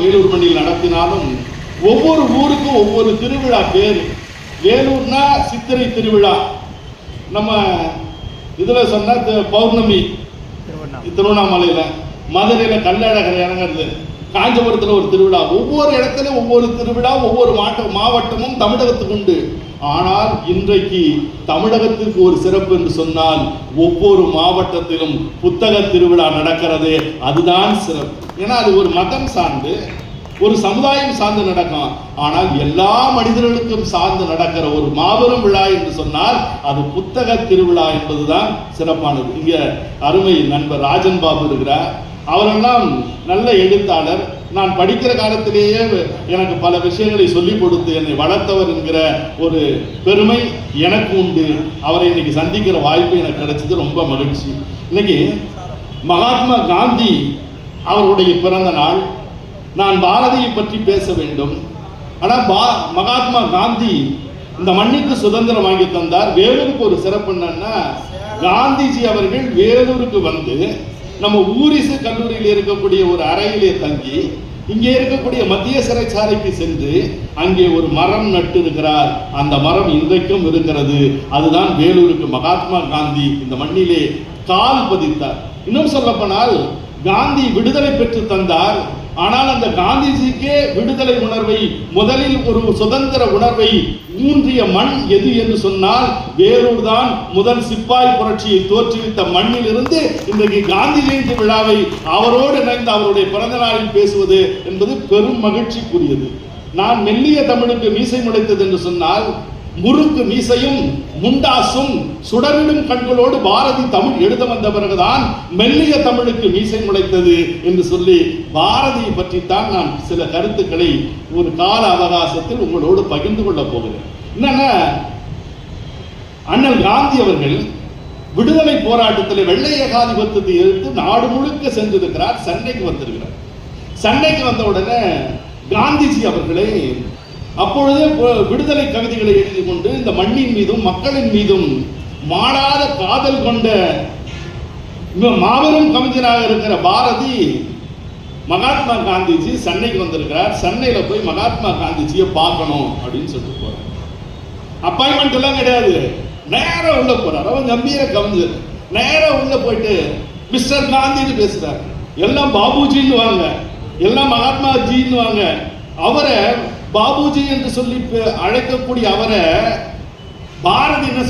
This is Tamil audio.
வேலூர் மண்ணில் நடத்தினாலும் ஒவ்வொரு ஊருக்கும் ஒவ்வொரு திருவிழா பேர். வேலூர்னா சித்திரை திருவிழா, நம்ம இதுல சொன்ன பௌர்ணமி திருவண்ணாமலையில, மதுரையில கள்ளழகர் இறங்குறது, காஞ்சிபுரத்தில் ஒரு திருவிழா. ஒவ்வொரு இடத்துலையும் ஒவ்வொரு திருவிழா, ஒவ்வொரு மாவட்டமும் தமிழகத்துக்கு உண்டு. ஆனால் இன்றைக்கு தமிழகத்திற்கு ஒரு சிறப்பு என்று சொன்னால் ஒவ்வொரு மாவட்டத்திலும் புத்தக திருவிழா நடக்கிறது. அதுதான் சிறப்பு. ஏன்னா அது ஒரு மதம் சார்ந்து, ஒரு சமுதாயம் சார்ந்து நடக்கும். ஆனால் எல்லா மனிதர்களுக்கும் சார்ந்து நடக்கிற ஒரு மாபெரும் விழா என்று சொன்னால் அது புத்தக திருவிழா என்பதுதான் சிறப்பானது. இங்க அருமை நண்பர் ராஜன் பாபு இருக்கிறார். அவரெல்லாம் நல்ல எழுத்தாளர். நான் படிக்கிற காலத்திலேயே எனக்கு பல விஷயங்களை சொல்லிக் கொடுத்து என்னை வளர்த்தவர் என்கிற ஒரு பெருமை எனக்கு உண்டு. அவரை இன்னைக்கு சந்திக்கிற வாய்ப்பு எனக்கு கிடைச்சது, ரொம்ப மகிழ்ச்சி. இன்னைக்கு மகாத்மா காந்தி அவருடைய பிறந்த நாள். நான் பாரதியை பற்றி பேச வேண்டும். ஆனால் மகாத்மா காந்தி இந்த மண்ணுக்கு சுதந்திரம் வாங்கி தந்தார். வேலூருக்கு ஒரு சிறப்பு என்னன்னா, காந்திஜி அவர்கள் வேலூருக்கு வந்து நம்ம ஊரிசு கல்லூரியில் இருக்கக்கூடிய ஒரு அறையிலே தங்கி இங்கே இருக்கக்கூடிய மத்திய சிறைச்சாலைக்கு சென்று அங்கே ஒரு மரம் நட்டு இருக்கிறார். அந்த மரம் இன்றைக்கும் இருக்கிறது. அதுதான் வேலூருக்கு மகாத்மா காந்தி இந்த மண்ணிலே கால் பதித்தார். இன்னும் சொல்ல போனால் காந்தி விடுதலை பெற்று தந்தார். ஆனால் அந்த காந்திஜிக்கே விடுதலை உணர்வை, முதலில் ஒரு சுதந்திர உணர்வை ஊன்றிய மண் எது என்று சொன்னால் வேலூர் தான். முதல் சிப்பாய் புரட்சியை தோற்றுவித்த மண்ணில் இருந்து இன்றைக்கு காந்தி ஜெயந்தி விழாவை அவரோடு இணைந்து அவருடைய பிறந்த நாளில் பேசுவது என்பது பெரும் மகிழ்ச்சிக்குரியது. நான் மெல்லிய தமிழுக்கு மீசை முளைத்தது என்று சொன்னால் முறுக்கு மீசையும் முண்டாசும் சுடரிடும் கண்களோடு பாரதி தமிழ் எழுத வந்த பிறகுதான் மெல்லிய தமிழுக்கு மீசை முளைத்தது என்று சொல்லி பாரதியை பற்றித்தான் நான் சில கருத்துக்களை ஒரு கால அவகாசத்தில் உங்களோடு பகிர்ந்து கொள்ள போகிறேன். என்னன்னா, அண்ணல் காந்தி அவர்கள் விடுதலை போராட்டத்தில் வெள்ளை ஏகாதிபத்தியத்தை எதிர்த்து நாடு முழுக்க சென்றிருக்கிறார். சென்னைக்கு வந்திருக்கிறார். சென்னைக்கு வந்த உடனே காந்திஜி அவர்களே அப்பொழுதே விடுதலை கவிதைகளை எழுதி கொண்டு இந்த மண்ணின் மீதும் மக்களின் மீதும் மாறாத காதல் கொண்ட மாபெரும் கவிஞராக இருக்கிற பாரதி, மகாத்மா காந்திஜி சென்னைக்கு வந்திருக்கிறார். சென்னையில போய் மகாத்மா காந்திஜியை பார்க்கணும் அப்படின்னு சொல்லிட்டு போறார். அப்பாயின்மெண்ட் எல்லாம் கிடையாது, நேரம் உள்ள போறார். அவன் கம்பீர கவிஞர். நேரம் உள்ள போயிட்டு மிஸ்டர் காந்தின்னு பேசுறாரு. எல்லாம் பாபுஜின்னு வாங்க, எல்லாம் மகாத்மா ஜின்னு வாங்க. அவரை பாபுஜி என்று சொல்லி அழைக்கக்கூடிய அவரை பாரதி என்ன